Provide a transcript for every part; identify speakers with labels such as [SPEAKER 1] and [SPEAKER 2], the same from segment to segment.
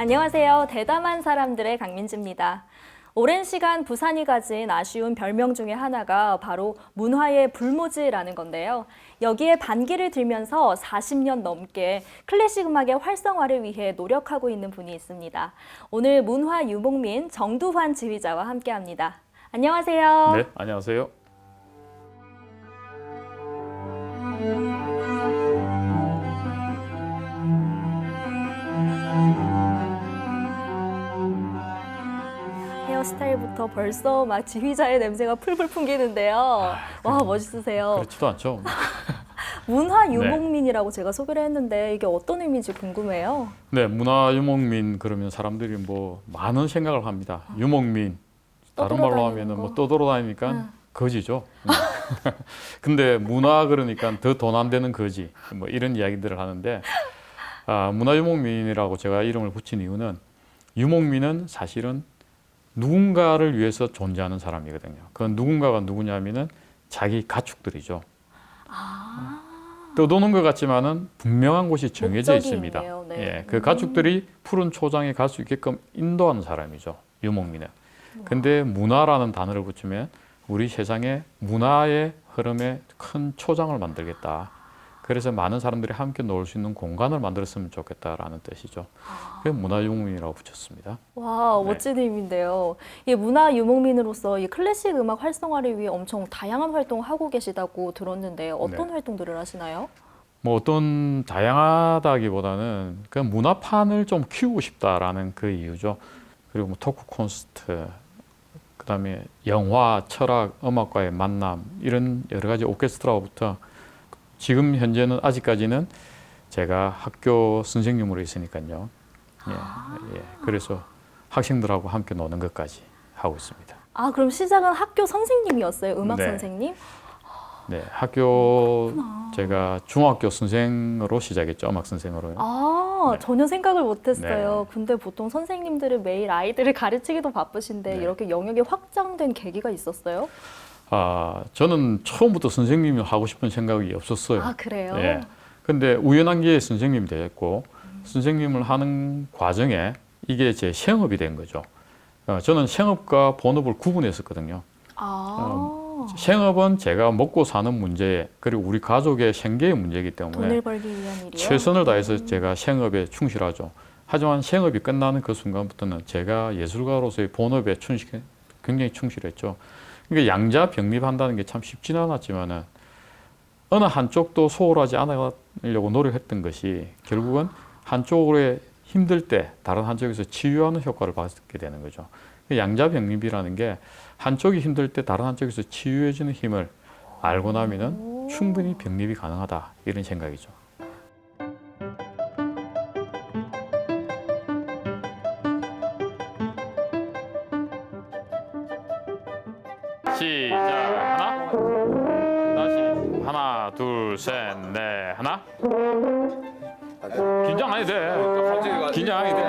[SPEAKER 1] 안녕하세요. 대담한 사람들의 강민지입니다. 오랜 시간 부산이 가진 아쉬운 별명 중에 하나가 바로 문화의 불모지라는 건데요. 여기에 반기를 들면서 40년 넘게 클래식 음악의 활성화를 위해 노력하고 있는 분이 있습니다. 오늘 문화 유목민 정두환 지휘자와 함께합니다. 안녕하세요.
[SPEAKER 2] 네, 안녕하세요.
[SPEAKER 1] 헤어스타일부터 벌써 막 지휘자의 냄새가 풀풀 풍기는데요. 와, 멋있으세요.
[SPEAKER 2] 그렇지도 않죠.
[SPEAKER 1] 문화 유목민이라고 제가 소개를 했는데 이게 어떤 의미인지 궁금해요.
[SPEAKER 2] 네, 문화 유목민 그러면 사람들이 뭐 많은 생각을 합니다. 유목민, 다른 말로 하면은 뭐 떠돌아다니니까 거지죠. 근데 문화 그러니까 더 돈 안 되는 거지. 뭐 이런 이야기들을 하는데 문화 유목민이라고 제가 이름을 붙인 이유는 유목민은 사실은 누군가를 위해서 존재하는 사람이거든요. 그 누군가가 누구냐면은 자기 가축들이죠. 떠도는 것 같지만은 분명한 곳이 정해져 있습니다.
[SPEAKER 1] 있네요. 네.
[SPEAKER 2] 예, 그 가축들이 푸른 초장에 갈 수 있게끔 인도하는 사람이죠. 유목민은. 근데 문화라는 단어를 붙이면 우리 세상에 문화의 흐름에 큰 초장을 만들겠다. 그래서 많은 사람들이 함께 놀 수 있는 공간을 만들었으면 좋겠다라는 뜻이죠. 그래서 문화유목민이라고 붙였습니다.
[SPEAKER 1] 와, 멋진 의미인데요. 이 문화 유목민으로서 이 클래식 음악 활성화를 위해 엄청 다양한 활동을 하고 계시다고 들었는데 어떤 활동들을 하시나요?
[SPEAKER 2] 뭐 어떤 다양하다기보다는 그 문화판을 좀 키우고 싶다라는 그 이유죠. 그리고 뭐 토크 콘서트, 그다음에 영화, 철학, 음악과의 만남 이런 여러 가지 오케스트라부터 지금 현재는 아직까지는 제가 학교 선생님으로 있으니까요. 예. 그래서 학생들하고 함께 노는 것까지 하고 있습니다.
[SPEAKER 1] 아, 그럼 시작은 학교 선생님이었어요? 음악
[SPEAKER 2] 네.
[SPEAKER 1] 선생님?
[SPEAKER 2] 네, 학교 제가 중학교 선생으로 시작했죠. 음악 선생으로요.
[SPEAKER 1] 아, 전혀 생각을 못했어요.
[SPEAKER 2] 네.
[SPEAKER 1] 근데 보통 선생님들은 매일 아이들을 가르치기도 바쁘신데
[SPEAKER 2] 네.
[SPEAKER 1] 이렇게 영역이 확장된 계기가 있었어요?
[SPEAKER 2] 저는 처음부터 선생님이 하고 싶은 생각이 없었어요.
[SPEAKER 1] 아, 그래요?
[SPEAKER 2] 예. 근데 우연한 기회에 선생님이 됐고, 선생님을 하는 과정에 이게 제 생업이 된 거죠. 저는 생업과 본업을 구분했었거든요. 생업은 제가 먹고 사는 문제, 그리고 우리 가족의 생계의 문제이기 때문에
[SPEAKER 1] 돈을 벌기 위한 일이요?
[SPEAKER 2] 최선을 다해서 제가 생업에 충실하죠. 하지만 생업이 끝나는 그 순간부터는 제가 예술가로서의 본업에 굉장히 충실했죠. 그러니까 양자병립한다는 게 참 쉽지는 않았지만은 어느 한쪽도 소홀하지 않으려고 노력했던 것이 결국은 한쪽에 힘들 때 다른 한쪽에서 치유하는 효과를 받게 되는 거죠. 양자병립이라는 게 한쪽이 힘들 때 다른 한쪽에서 치유해주는 힘을 알고 나면은 충분히 병립이 가능하다 이런 생각이죠. 시작. 다시 하나, 둘, 셋, 넷, 하나. 긴장 안 해도 돼. 긴장 안 해도 돼.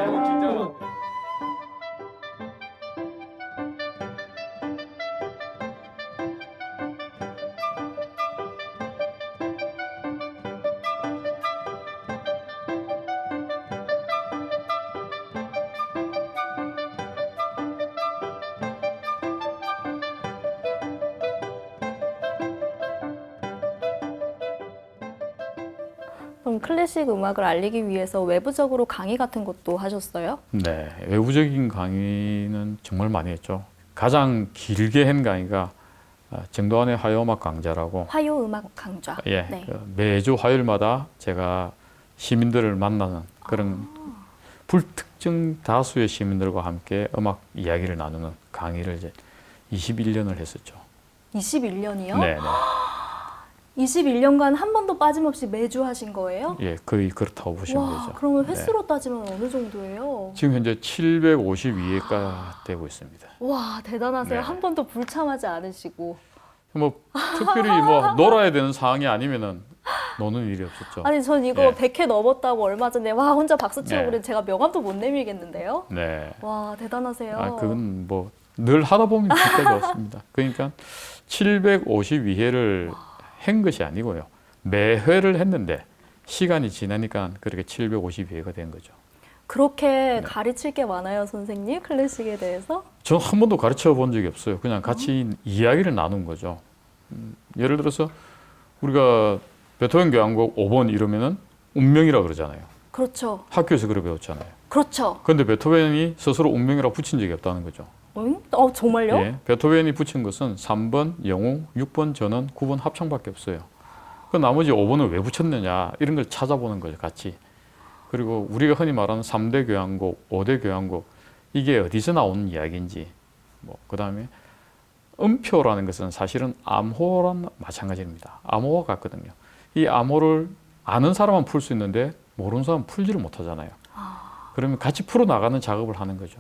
[SPEAKER 1] 그럼 클래식 음악을 알리기 위해서 외부적으로 강의 같은 것도 하셨어요?
[SPEAKER 2] 네, 외부적인 강의는 정말 많이 했죠. 가장 길게 한 강의가 정도환의 화요음악 강좌라고.
[SPEAKER 1] 화요음악 강좌.
[SPEAKER 2] 예,
[SPEAKER 1] 네.
[SPEAKER 2] 매주 화요일마다 제가 시민들을 만나는 그런 불특정 다수의 시민들과 함께 음악 이야기를 나누는 강의를 이제 21년을 했었죠.
[SPEAKER 1] 21년이요?
[SPEAKER 2] 네, 네.
[SPEAKER 1] 21년간 한 번도 빠짐없이 매주 하신 거예요?
[SPEAKER 2] 예, 거의 그렇다고 보시면
[SPEAKER 1] 와,
[SPEAKER 2] 되죠.
[SPEAKER 1] 그러면 횟수로 따지면 어느 정도예요?
[SPEAKER 2] 지금 현재 752회가 되고 있습니다.
[SPEAKER 1] 와, 대단하세요.
[SPEAKER 2] 네.
[SPEAKER 1] 한 번도 불참하지 않으시고.
[SPEAKER 2] 뭐 특별히 뭐 놀아야 되는 상황이 아니면은 노는 일이 없었죠.
[SPEAKER 1] 아니, 전 이거
[SPEAKER 2] 네.
[SPEAKER 1] 100회 넘었다고 얼마 전에 와, 혼자 박수 치고
[SPEAKER 2] 네.
[SPEAKER 1] 그랬는데 제가 명함도 못 내밀겠는데요?
[SPEAKER 2] 네.
[SPEAKER 1] 와, 대단하세요.
[SPEAKER 2] 그건 뭐 늘 하다 보면 그때가 왔습니다. 그러니까 752회를 한 것이 아니고요. 매 회를 했는데 시간이 지나니까 그렇게 752회가 된 거죠.
[SPEAKER 1] 그렇게 가르칠 게 많아요, 선생님? 클래식에 대해서?
[SPEAKER 2] 전 한 번도 가르쳐 본 적이 없어요. 그냥 같이 이야기를 나눈 거죠. 예를 들어서 우리가 베토벤 교향곡 5번 이러면은 운명이라 그러잖아요.
[SPEAKER 1] 그렇죠.
[SPEAKER 2] 학교에서 그래 배웠잖아요.
[SPEAKER 1] 그렇죠.
[SPEAKER 2] 그런데 베토벤이 스스로 운명이라 붙인 적이 없다는 거죠.
[SPEAKER 1] 응? 정말요?
[SPEAKER 2] 예, 베토벤이 붙인 것은 3번 영웅, 6번 전원, 9번 합창밖에 없어요. 그 나머지 5번을 왜 붙였느냐 이런 걸 찾아보는 거죠, 같이. 그리고 우리가 흔히 말하는 3대 교향곡, 5대 교향곡 이게 어디서 나오는 이야기인지 뭐 그다음에 음표라는 것은 사실은 암호랑 마찬가지입니다. 암호와 같거든요. 이 암호를 아는 사람은 풀 수 있는데 모르는 사람은 풀지를 못하잖아요. 그러면 같이 풀어 나가는 작업을 하는 거죠.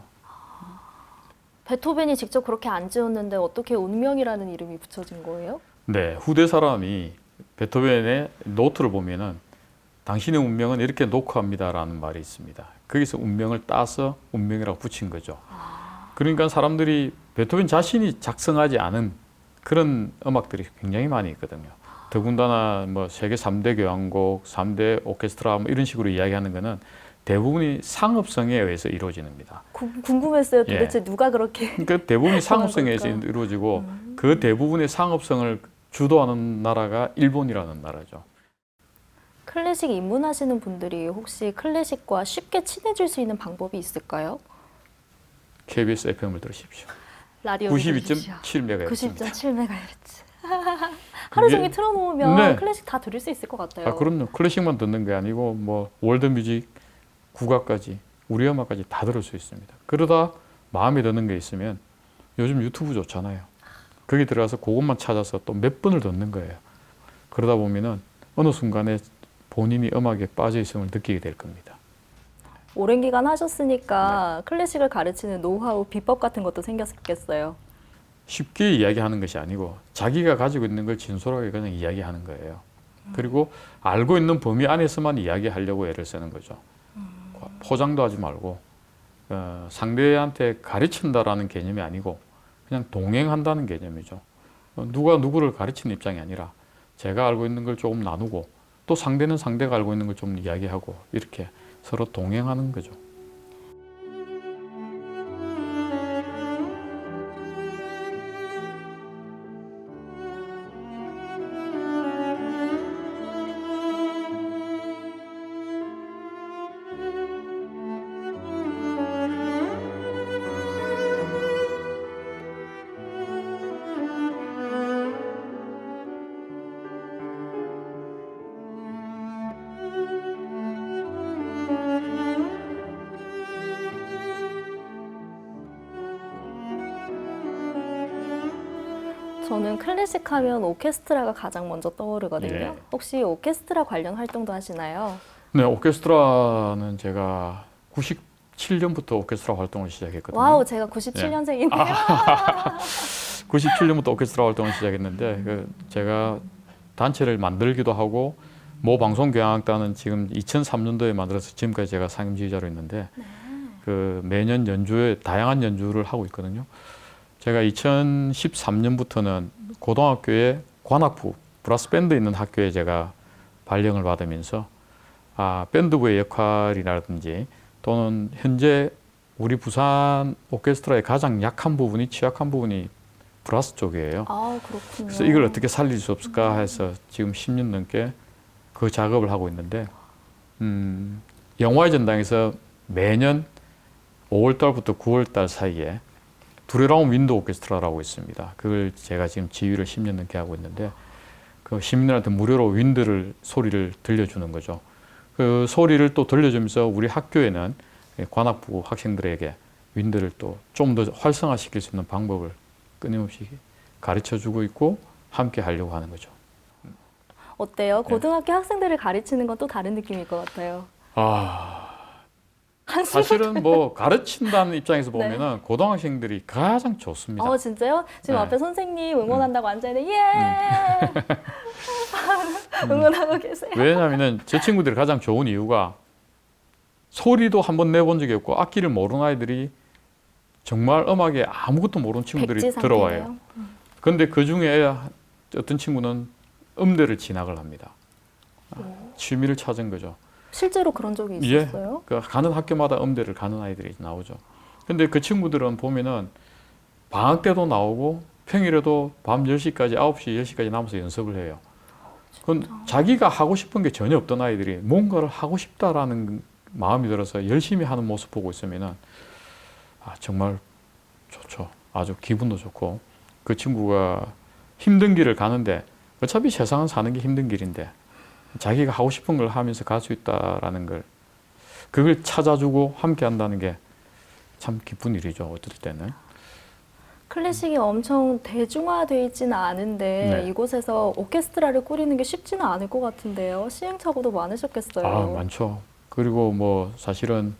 [SPEAKER 1] 베토벤이 직접 그렇게 안 지었는데 어떻게 운명이라는 이름이 붙여진 거예요?
[SPEAKER 2] 네, 후대 사람이 베토벤의 노트를 보면은 당신의 운명은 이렇게 녹화합니다라는 말이 있습니다. 거기서 운명을 따서 운명이라고 붙인 거죠. 그러니까 사람들이 베토벤 자신이 작성하지 않은 그런 음악들이 굉장히 많이 있거든요. 더군다나 뭐 세계 3대 교향곡, 3대 오케스트라 뭐 이런 식으로 이야기하는 거는 대부분이 상업성에 의해서 이루어집니다.
[SPEAKER 1] 궁금했어요. 도대체
[SPEAKER 2] 예.
[SPEAKER 1] 누가 그렇게
[SPEAKER 2] 그러니까 대부분이 상업성에 의해서
[SPEAKER 1] 걸까?
[SPEAKER 2] 이루어지고 그 대부분의 상업성을 주도하는 나라가 일본이라는 나라죠.
[SPEAKER 1] 클래식 입문하시는 분들이 혹시 클래식과 쉽게 친해질 수 있는 방법이 있을까요?
[SPEAKER 2] KBS FM을 들으십시오.
[SPEAKER 1] 라디오
[SPEAKER 2] 92.7MHz.
[SPEAKER 1] 90.7MHz. 하루 종일 틀어놓으면
[SPEAKER 2] 네.
[SPEAKER 1] 클래식 다 들을 수 있을 것 같아요.
[SPEAKER 2] 아, 그럼요. 클래식만 듣는 게 아니고 뭐 월드뮤직, 국악까지, 우리 음악까지 다 들을 수 있습니다. 그러다 마음에 드는 게 있으면 요즘 유튜브 좋잖아요. 거기 들어가서 그것만 찾아서 또 몇 번을 듣는 거예요. 그러다 보면은 어느 순간에 본인이 음악에 빠져 있음을 느끼게 될 겁니다.
[SPEAKER 1] 오랜 기간 하셨으니까 클래식을 가르치는 노하우, 비법 같은 것도 생겼겠어요.
[SPEAKER 2] 쉽게 이야기하는 것이 아니고 자기가 가지고 있는 걸 진솔하게 그냥 이야기하는 거예요. 그리고 알고 있는 범위 안에서만 이야기하려고 애를 쓰는 거죠. 포장도 하지 말고 상대한테 가르친다라는 개념이 아니고 그냥 동행한다는 개념이죠. 누가 누구를 가르치는 입장이 아니라 제가 알고 있는 걸 조금 나누고 또 상대는 상대가 알고 있는 걸 좀 이야기하고 이렇게 서로 동행하는 거죠.
[SPEAKER 1] 저는 클래식 하면 오케스트라가 가장 먼저 떠오르거든요.
[SPEAKER 2] 예.
[SPEAKER 1] 혹시 오케스트라 관련 활동도 하시나요?
[SPEAKER 2] 네, 오케스트라는 제가 97년부터 오케스트라 활동을 시작했거든요.
[SPEAKER 1] 와우, 제가 97년생인데요.
[SPEAKER 2] 97년부터 오케스트라 활동을 시작했는데 제가 단체를 만들기도 하고 모 방송교향악단은 지금 2003년도에 만들어서 지금까지 제가 상임지휘자로 있는데 그 매년 연주에 다양한 연주를 하고 있거든요. 제가 2013년부터는 고등학교에 관악부 브라스 밴드 있는 학교에 제가 발령을 받으면서 밴드부의 역할이라든지 또는 현재 우리 부산 오케스트라의 가장 약한 부분이 취약한 부분이 브라스 쪽이에요.
[SPEAKER 1] 아, 그렇군요.
[SPEAKER 2] 그래서 이걸 어떻게 살릴 수 없을까 해서 지금 10년 넘게 그 작업을 하고 있는데 영화의 전당에서 매년 5월달부터 9월달 사이에 두레라움 윈드 오케스트라라고 있습니다. 그걸 제가 지금 지휘를 10년 넘게 하고 있는데 그 시민들한테 무료로 윈드를 소리를 들려주는 거죠. 그 소리를 또 들려주면서 우리 학교에는 관악부 학생들에게 윈드를 또 좀 더 활성화시킬 수 있는 방법을 끊임없이 가르쳐주고 있고 함께 하려고 하는 거죠.
[SPEAKER 1] 어때요? 고등학교 학생들을 가르치는 건 또 다른 느낌일 것 같아요.
[SPEAKER 2] 사실은 뭐 가르친다는 입장에서 보면은 고등학생들이 가장 좋습니다.
[SPEAKER 1] 진짜요? 지금
[SPEAKER 2] 네.
[SPEAKER 1] 앞에 선생님 응원한다고 앉아있는데 예! 응원하고 계세요.
[SPEAKER 2] 왜냐하면 제 친구들이 가장 좋은 이유가 소리도 한번 내본 적이 없고 악기를 모르는 아이들이 정말 음악에 아무것도 모르는 친구들이
[SPEAKER 1] 백지
[SPEAKER 2] 들어와요.
[SPEAKER 1] 상태네요.
[SPEAKER 2] 그런데 그 중에 어떤 친구는 음대를 진학을 합니다. 취미를 찾은 거죠.
[SPEAKER 1] 실제로 그런 적이
[SPEAKER 2] 예.
[SPEAKER 1] 있었어요?
[SPEAKER 2] 그 가는 학교마다 음대를 가는 아이들이 나오죠. 근데 그 친구들은 보면은 방학 때도 나오고 평일에도 밤 10시까지, 9시, 10시까지 남아서 연습을 해요. 그건 자기가 하고 싶은 게 전혀 없던 아이들이 뭔가를 하고 싶다라는 마음이 들어서 열심히 하는 모습 보고 있으면은 정말 좋죠. 아주 기분도 좋고 그 친구가 힘든 길을 가는데 어차피 세상은 사는 게 힘든 길인데 자기가 하고 싶은 걸 하면서 갈 수 있다라는 걸 그걸 찾아주고 함께 한다는 게 참 기쁜 일이죠. 어떨 때는.
[SPEAKER 1] 클래식이 엄청 대중화되어 있지는 않은데
[SPEAKER 2] 네.
[SPEAKER 1] 이곳에서 오케스트라를 꾸리는 게 쉽지는 않을 것 같은데요. 시행착오도 많으셨겠어요.
[SPEAKER 2] 많죠. 그리고 뭐 사실은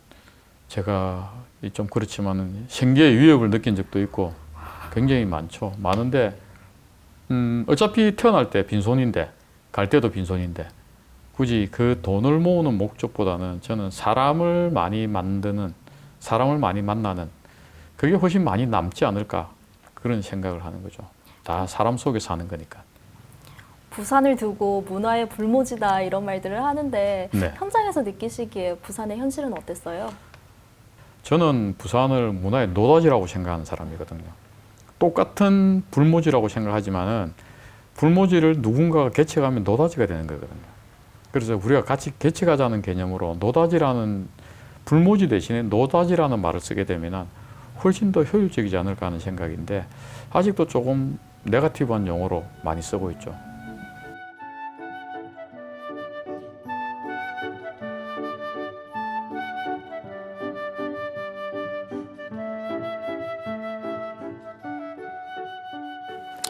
[SPEAKER 2] 제가 좀 그렇지만은 생계의 위협을 느낀 적도 있고 굉장히 많죠. 많은데 어차피 태어날 때 빈손인데 갈 때도 빈손인데 굳이 그 돈을 모으는 목적보다는 저는 사람을 많이 만드는 사람을 많이 만나는 그게 훨씬 많이 남지 않을까 그런 생각을 하는 거죠. 다 사람 속에 사는 거니까.
[SPEAKER 1] 부산을 두고 문화의 불모지다 이런 말들을 하는데
[SPEAKER 2] 네.
[SPEAKER 1] 현장에서 느끼시기에 부산의 현실은 어땠어요?
[SPEAKER 2] 저는 부산을 문화의 노다지라고 생각하는 사람이거든요. 똑같은 불모지라고 생각하지만은 불모지를 누군가가 개척하면 노다지가 되는 거거든요. 그래서 우리가 같이 개척하자는 개념으로 노다지라는 불모지 대신에 노다지라는 말을 쓰게 되면 훨씬 더 효율적이지 않을까 하는 생각인데 아직도 조금 네거티브한 용어로 많이 쓰고 있죠.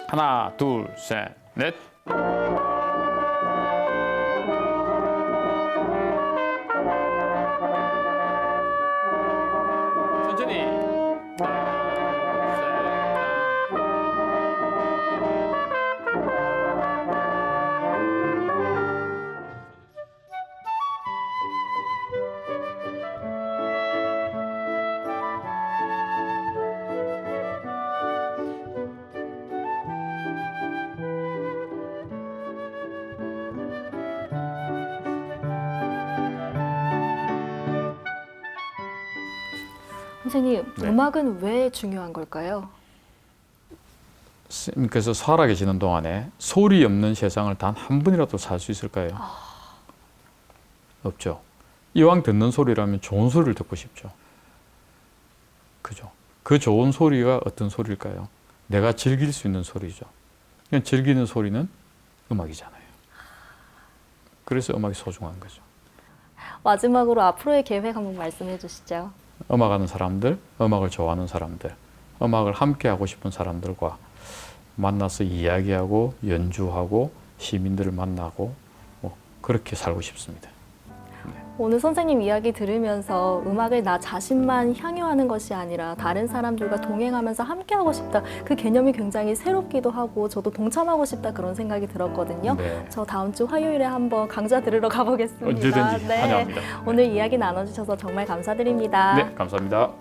[SPEAKER 2] 하나, 둘, 셋, 넷. 천천히.
[SPEAKER 1] 선생님,
[SPEAKER 2] 네.
[SPEAKER 1] 음악은 왜 중요한 걸까요?
[SPEAKER 2] 스님께서 살아계시는 동안에 소리 없는 세상을 단 한 분이라도 살 수 있을까요? 없죠. 이왕 듣는 소리라면 좋은 소리를 듣고 싶죠. 그죠? 그 좋은 소리가 어떤 소리일까요? 내가 즐길 수 있는 소리죠. 그냥 즐기는 소리는 음악이잖아요. 그래서 음악이 소중한 거죠.
[SPEAKER 1] 마지막으로 앞으로의 계획 한번 말씀해 주시죠.
[SPEAKER 2] 음악하는 사람들, 음악을 좋아하는 사람들, 음악을 함께 하고 싶은 사람들과 만나서 이야기하고 연주하고 시민들을 만나고 뭐 그렇게 살고 싶습니다.
[SPEAKER 1] 오늘 선생님 이야기 들으면서 음악을 나 자신만 향유하는 것이 아니라 다른 사람들과 동행하면서 함께하고 싶다. 그 개념이 굉장히 새롭기도 하고 저도 동참하고 싶다 그런 생각이 들었거든요.
[SPEAKER 2] 네.
[SPEAKER 1] 저 다음 주 화요일에 한번 강좌 들으러 가보겠습니다.
[SPEAKER 2] 언제든지 환영합니다.
[SPEAKER 1] 오늘 이야기 나눠주셔서 정말 감사드립니다.
[SPEAKER 2] 네, 감사합니다.